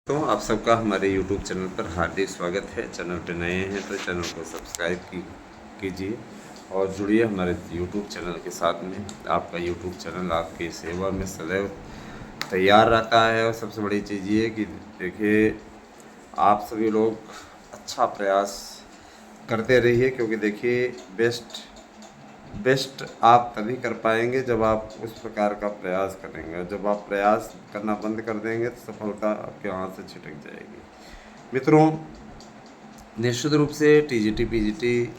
तो आप सबका हमारे YouTube चैनल पर हार्दिक स्वागत है। चैनल पे नए हैं तो चैनल को सब्सक्राइब कीजिए और जुड़िए हमारे YouTube चैनल के साथ में। आपका YouTube चैनल आपकी सेवा में सदैव तैयार रहता है। और सबसे बड़ी चीज़ ये कि देखिए, आप सभी लोग अच्छा प्रयास करते रहिए, क्योंकि देखिए बेस्ट आप तभी कर पाएंगे जब आप उस प्रकार का प्रयास करेंगे। जब आप प्रयास करना बंद कर देंगे तो सफलता आपके हाथ से छिटक जाएगी। मित्रों, निश्चित रूप से टीजीटी पीजीटी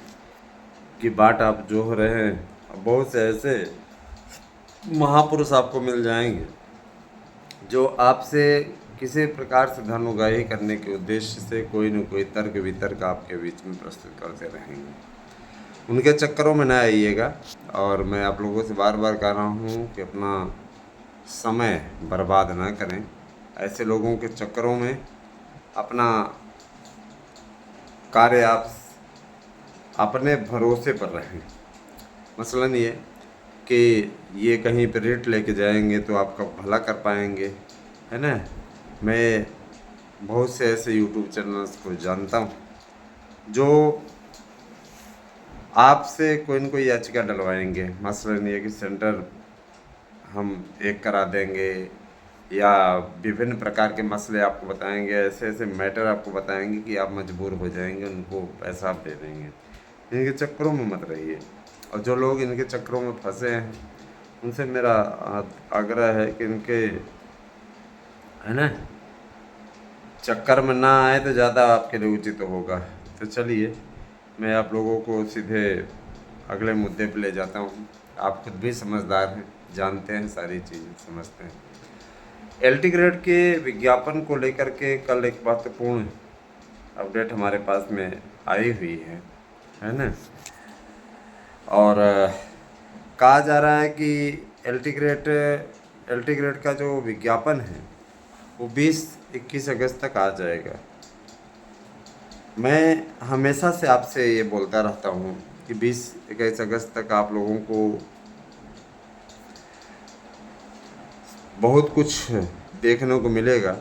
की बाट आप जो हो रहे हैं, बहुत से ऐसे महापुरुष आपको मिल जाएंगे जो आपसे किसी प्रकार से धन उगाही करने के उद्देश्य से कोई न कोई तर्क वितर्क आपके बीच में प्रस्तुत करते रहेंगे। उनके चक्करों में ना आइएगा। और मैं आप लोगों से बार बार कह रहा हूँ कि अपना समय बर्बाद ना करें। ऐसे लोगों के चक्करों में अपना कार्य आप अपने भरोसे पर रहें। मसलन ये कि ये कहीं पर रेट लेके जाएंगे तो आपका भला कर पाएंगे, है ना। मैं बहुत से ऐसे यूट्यूब चैनल्स को जानता हूँ जो आपसे कोई न कोई याचिका डलवाएंगे। मसलन ये कि सेंटर हम एक करा देंगे, या विभिन्न प्रकार के मसले आपको बताएंगे, ऐसे ऐसे मैटर आपको बताएंगे कि आप मजबूर हो जाएंगे, उनको पैसा आप दे देंगे। इनके चक्करों में मत रहिए। और जो लोग इनके चक्करों में फंसे हैं उनसे मेरा आग्रह है कि इनके, है ना, चक्कर में ना आए तो ज़्यादा आपके लिए उचित होगा। तो चलिए, मैं आप लोगों को सीधे अगले मुद्दे पे ले जाता हूँ। आप खुद भी समझदार हैं, जानते हैं, सारी चीज़ें समझते हैं। एलटी ग्रेड के विज्ञापन को लेकर के कल एक महत्वपूर्ण अपडेट हमारे पास में आई हुई है ना। और कहा जा रहा है कि एलटी ग्रेड का जो विज्ञापन है वो 20-21 अगस्त तक आ जाएगा। मैं हमेशा से आपसे ये बोलता रहता हूँ कि 20-21 अगस्त तक आप लोगों को बहुत कुछ देखने को मिलेगा।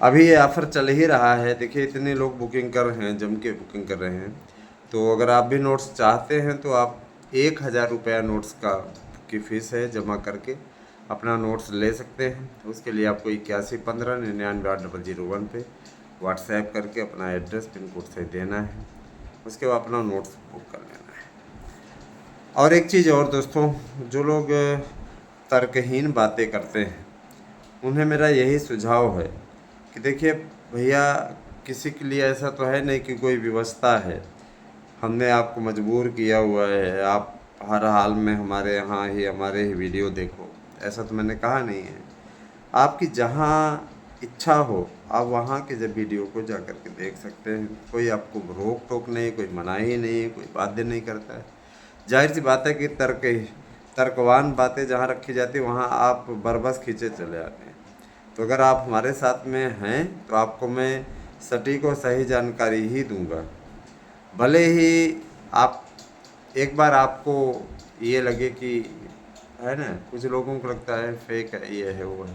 अभी ये ऑफ़र चल ही रहा है। देखिए, इतने लोग बुकिंग कर रहे हैं, जम के बुकिंग कर रहे हैं। तो अगर आप भी नोट्स चाहते हैं तो आप 1000 रुपया नोट्स की फ़ीस है, जमा करके अपना नोट्स ले सकते हैं। उसके लिए आपको 8115998001 पे व्हाट्सएप करके अपना एड्रेस पिन कोड से देना है। उसके बाद अपना नोट्स बुक कर लेना है। और एक चीज़ और दोस्तों, जो लोग तर्कहीन बातें करते हैं उन्हें मेरा यही सुझाव है कि देखिए भैया, किसी के लिए ऐसा तो है नहीं कि कोई व्यवस्था है, हमने आपको मजबूर किया हुआ है, आप हर हाल में हमारे यहाँ ही हमारे ही वीडियो देखो, ऐसा तो मैंने कहा नहीं है। आपकी जहाँ इच्छा हो आप वहाँ के जब वीडियो को जा कर के देख सकते हैं। कोई आपको रोक टोक नहीं, कोई मनाही नहीं, कोई बाध्य नहीं करता है। जाहिर सी बात है कि तर्कवान बातें जहाँ रखी जाती है वहाँ आप बरबस खींचे चले आते हैं। तो अगर आप हमारे साथ में हैं तो आपको मैं सटीक और सही जानकारी ही दूंगा। भले ही आप एक बार आपको ये लगे कि, है ना, कुछ लोगों को लगता है फेक है, ये है वो है,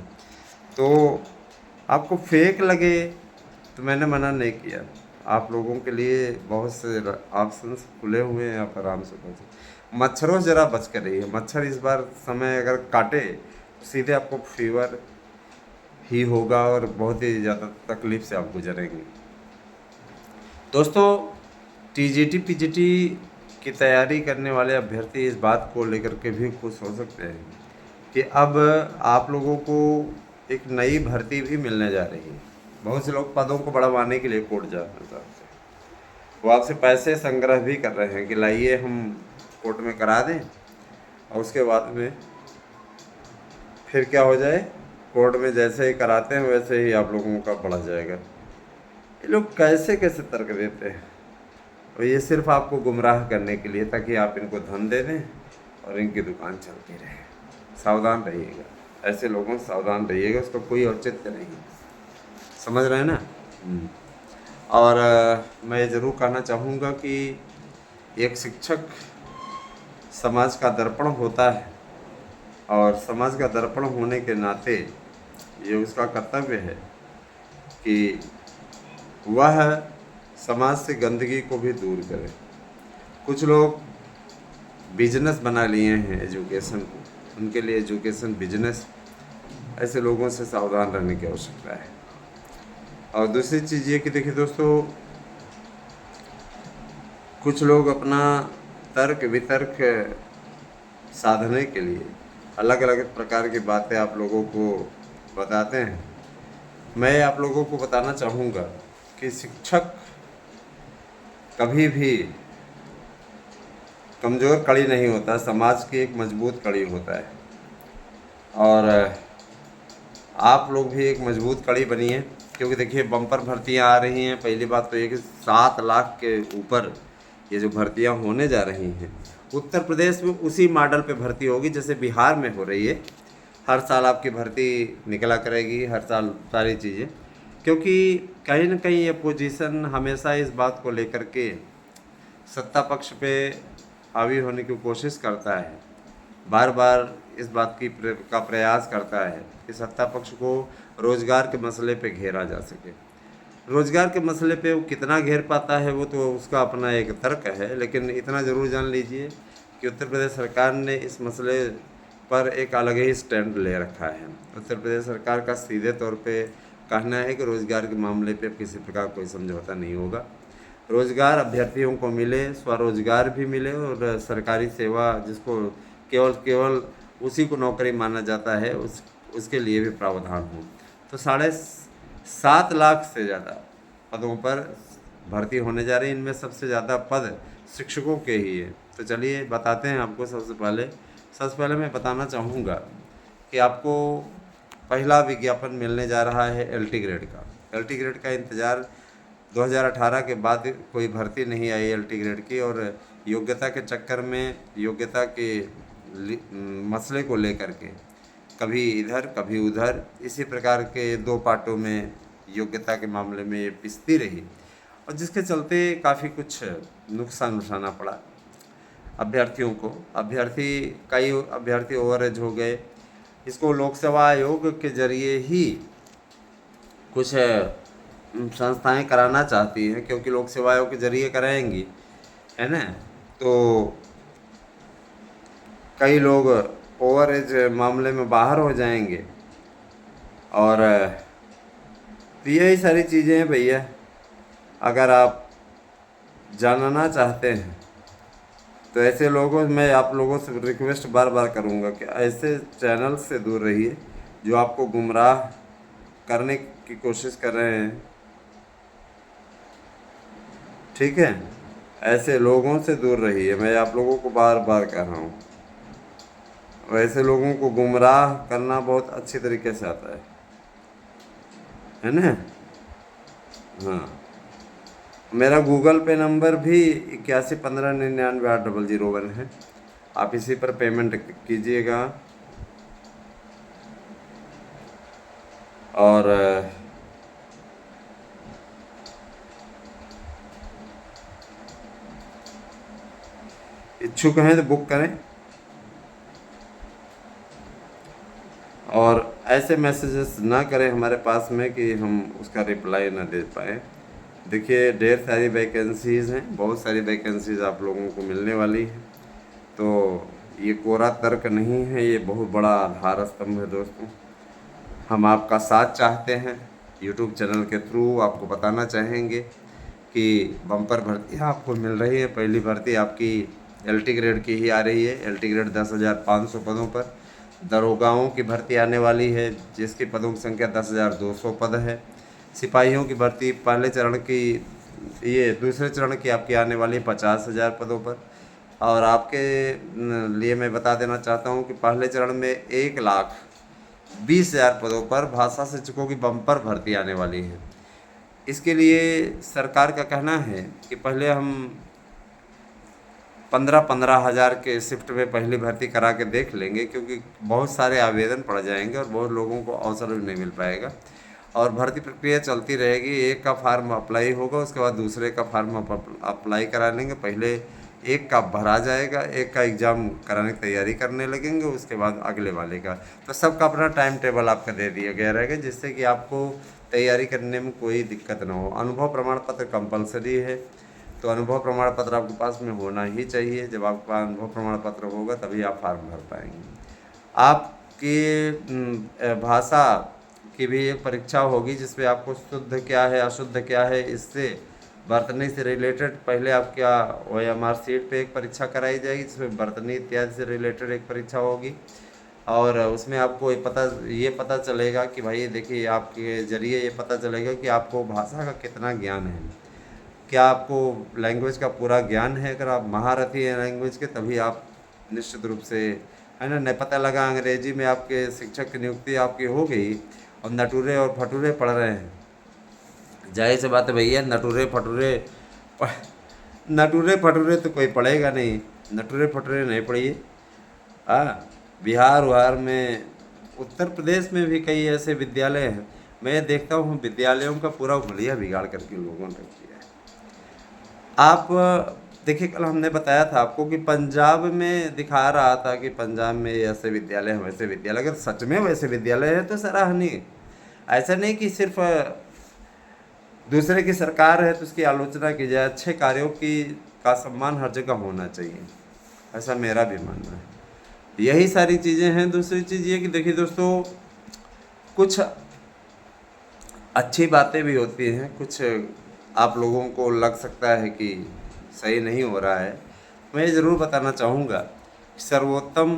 तो आपको फेक लगे तो मैंने मना नहीं किया। आप लोगों के लिए बहुत से ऑप्शंस खुले हुए हैं, आप आराम से पहुँचे। मच्छरों से ज़रा बच कर रहिए। मच्छर इस बार समय अगर काटे तो सीधे आपको फीवर ही होगा और बहुत ही ज़्यादा तकलीफ से आप गुजरेंगे। दोस्तों, टीजीटी पीजीटी की तैयारी करने वाले अभ्यर्थी इस बात को लेकर के भी खुश हो सकते हैं कि अब आप लोगों को एक नई भर्ती भी मिलने जा रही है। बहुत से लोग पदों को बढ़वाने के लिए कोर्ट जाना चाहते हैं। वो आपसे पैसे संग्रह भी कर रहे हैं कि लाइए हम कोर्ट में करा दें, और उसके बाद में फिर क्या हो जाए, कोर्ट में जैसे ही कराते हैं वैसे ही आप लोगों का बढ़ा जाएगा। ये लोग कैसे कैसे तर्क देते हैं, और ये सिर्फ आपको गुमराह करने के लिए, ताकि आप इनको धन दे दें और इनकी दुकान चलती रहे। सावधान रहिएगा, ऐसे लोगों से सावधान रहिएगा, उसका कोई औचित्य नहीं। समझ रहे हैं ना। और मैं ज़रूर कहना चाहूँगा कि एक शिक्षक समाज का दर्पण होता है। और समाज का दर्पण होने के नाते ये उसका कर्तव्य है कि वह समाज से गंदगी को भी दूर करे। कुछ लोग बिजनेस बना लिए हैं एजुकेशन को, उनके लिए एजुकेशन बिजनेस, ऐसे लोगों से सावधान रहने की आवश्यकता है। और दूसरी चीज़ ये कि देखिए दोस्तों, कुछ लोग अपना तर्क वितर्क साधने के लिए अलग अलग प्रकार की बातें आप लोगों को बताते हैं। मैं आप लोगों को बताना चाहूँगा कि शिक्षक कभी भी कमज़ोर कड़ी नहीं होता, समाज की एक मजबूत कड़ी होता है। और आप लोग भी एक मजबूत कड़ी बनिए, क्योंकि देखिए बम्पर भर्तियां आ रही हैं। पहली बात तो ये कि 7 लाख के ऊपर ये जो भर्तियां होने जा रही हैं, उत्तर प्रदेश में उसी मॉडल पे भर्ती होगी जैसे बिहार में हो रही है। हर साल आपकी भर्ती निकला करेगी, हर साल सारी चीज़ें, क्योंकि कहीं ना कहीं ये पोजीशन हमेशा इस बात को लेकर के सत्ता पक्ष पे हावी होने की कोशिश करता है, बार बार इस बात का प्रयास करता है कि सत्ता पक्ष को रोज़गार के मसले पे घेरा जा सके। रोज़गार के मसले पे वो कितना घेर पाता है वो तो उसका अपना एक तर्क है, लेकिन इतना ज़रूर जान लीजिए कि उत्तर प्रदेश सरकार ने इस मसले पर एक अलग ही स्टैंड ले रखा है। उत्तर प्रदेश सरकार का सीधे तौर पे कहना है कि रोज़गार के मामले पे किसी प्रकार कोई समझौता नहीं होगा। रोज़गार अभ्यर्थियों को मिले, स्वरोजगार भी मिले, और सरकारी सेवा जिसको केवल उसी को नौकरी माना जाता है उसके लिए भी प्रावधान हो। तो 7.5 लाख से ज़्यादा पदों पर भर्ती होने जा रही है। इनमें सबसे ज़्यादा पद शिक्षकों के ही है। तो चलिए बताते हैं आपको। सबसे पहले मैं बताना चाहूँगा कि आपको पहला विज्ञापन मिलने जा रहा है LT ग्रेड का। LT ग्रेड का इंतज़ार 2018 के बाद कोई भर्ती नहीं आई LT ग्रेड की, और योग्यता के चक्कर में, योग्यता के मसले को लेकर के कभी इधर कभी उधर, इसी प्रकार के 2 पार्टों में योग्यता के मामले में ये पिसती रही, और जिसके चलते काफ़ी कुछ नुकसान उठाना पड़ा अभ्यर्थियों को। कई अभ्यर्थी ओवरेज हो गए। इसको लोक सेवा आयोग के जरिए ही कुछ संस्थाएं कराना चाहती हैं, क्योंकि लोक सेवा आयोग के जरिए कराएंगी, है ना, तो कई लोग ओवरेज मामले में बाहर हो जाएंगे। और यही सारी चीज़ें हैं भैया। अगर आप जानना चाहते हैं तो ऐसे लोगों, मैं आप लोगों से रिक्वेस्ट बार बार करूंगा कि ऐसे चैनल से दूर रहिए जो आपको गुमराह करने की कोशिश कर रहे हैं, ठीक है। ऐसे लोगों से दूर रहिए, मैं आप लोगों को बार बार कह रहा हूँ। ऐसे लोगों को गुमराह करना बहुत अच्छी तरीके से आता है ना। हाँ, मेरा गूगल पे नंबर भी 8115998001 है। आप इसी पर पेमेंट कीजिएगा। और इच्छुक हैं तो बुक करें। और ऐसे मैसेजेस ना करें हमारे पास में कि हम उसका रिप्लाई ना दे पाए। देखिए ढेर सारी वैकेंसीज़ हैं, बहुत सारी वैकेंसीज़ आप लोगों को मिलने वाली है। तो ये कोरा तर्क नहीं है, ये बहुत बड़ा आधार स्तंभ है दोस्तों। हम आपका साथ चाहते हैं। यूट्यूब चैनल के थ्रू आपको बताना चाहेंगे कि बम्पर भर्ती आपको मिल रही है। पहली भर्ती आपकी LT ग्रेड की ही आ रही है। LT ग्रेड 10,500 पदों पर। दरोगाओं की भर्ती आने वाली है, जिसकी पदों की संख्या 10,200 पद है। सिपाहियों की भर्ती पहले चरण की, ये दूसरे चरण की आपकी आने वाली है 50,000 पदों पर। और आपके लिए मैं बता देना चाहता हूँ कि पहले चरण में 1,20,000 पदों पर भाषा शिक्षकों की बम्पर भर्ती आने वाली है। इसके लिए सरकार का कहना है कि पहले हम 15-15 हज़ार के शिफ्ट में पहली भर्ती करा के देख लेंगे, क्योंकि बहुत सारे आवेदन पड़ जाएंगे और बहुत लोगों को अवसर भी नहीं मिल पाएगा। और भर्ती प्रक्रिया चलती रहेगी। एक का फार्म अप्लाई होगा, उसके बाद दूसरे का फार्म अप्लाई करा लेंगे। पहले एक का भरा जाएगा, एक का एग्ज़ाम कराने की तैयारी करने लगेंगे, उसके बाद अगले वाले का। तो सबका अपना टाइम टेबल आपका दे दिया गया रहेगा, जिससे कि आपको तैयारी करने में कोई दिक्कत ना हो। अनुभव प्रमाण पत्र कंपलसरी है, तो अनुभव प्रमाण पत्र आपके पास में होना ही चाहिए। जब आपके पास अनुभव प्रमाण पत्र होगा तभी आप फॉर्म भर पाएंगे। आपकी भाषा की भी एक परीक्षा होगी, जिसमें आपको शुद्ध क्या है अशुद्ध क्या है इससे बर्तनी से रिलेटेड पहले आपका OMR सीट पे एक परीक्षा कराई जाएगी, जिसमें बर्तनी इत्यादि से रिलेटेड एक परीक्षा होगी। और उसमें आपको ये पता चलेगा कि भाई देखिए, आपके ज़रिए ये पता चलेगा कि आपको भाषा का कितना ज्ञान है, क्या आपको लैंग्वेज का पूरा ज्ञान है। अगर आप महारथी हैं लैंग्वेज के, तभी आप निश्चित रूप से, है ना, नहीं पता लगा अंग्रेजी में आपके शिक्षक की नियुक्ति आपकी हो गई और नटूरे और फटूरे पढ़ रहे हैं। जाहिर सी बात है भैया, नटूरे फटूरे तो कोई पढ़ेगा नहीं, नटूरे फटूरे नहीं पढ़िए। हाँ, बिहार उहार में, उत्तर प्रदेश में भी कई ऐसे विद्यालय हैं, मैं देखता हूँ विद्यालयों का पूरा हुलिया बिगाड़ करके लोगों ने रख दिया है। आप देखिए, कल हमने बताया था आपको कि पंजाब में दिखा रहा था कि पंजाब में ऐसे विद्यालय हैं वैसे विद्यालय। अगर सच में वैसे विद्यालय है तो सराहनीय। ऐसा नहीं कि सिर्फ दूसरे की सरकार है तो उसकी आलोचना की जाए। अच्छे कार्यों का सम्मान हर जगह होना चाहिए, ऐसा मेरा भी मानना है। यही सारी चीज़ें हैं। दूसरी चीज़ ये कि देखिए दोस्तों, कुछ अच्छी बातें भी होती हैं, कुछ आप लोगों को लग सकता है कि सही नहीं हो रहा है। मैं ज़रूर बताना चाहूँगा कि सर्वोत्तम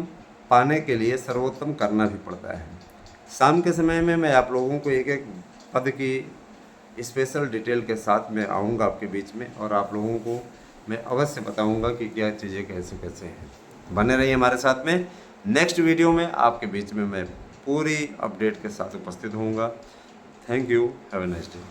पाने के लिए सर्वोत्तम करना भी पड़ता है। शाम के समय में मैं आप लोगों को एक एक पद की स्पेशल डिटेल के साथ में आऊँगा आपके बीच में, और आप लोगों को मैं अवश्य बताऊँगा कि क्या चीज़ें कैसे कैसे हैं। बने रहिए हमारे साथ में। नेक्स्ट वीडियो में आपके बीच में मैं पूरी अपडेट के साथ उपस्थित होऊंगा। Thank you, have a nice day.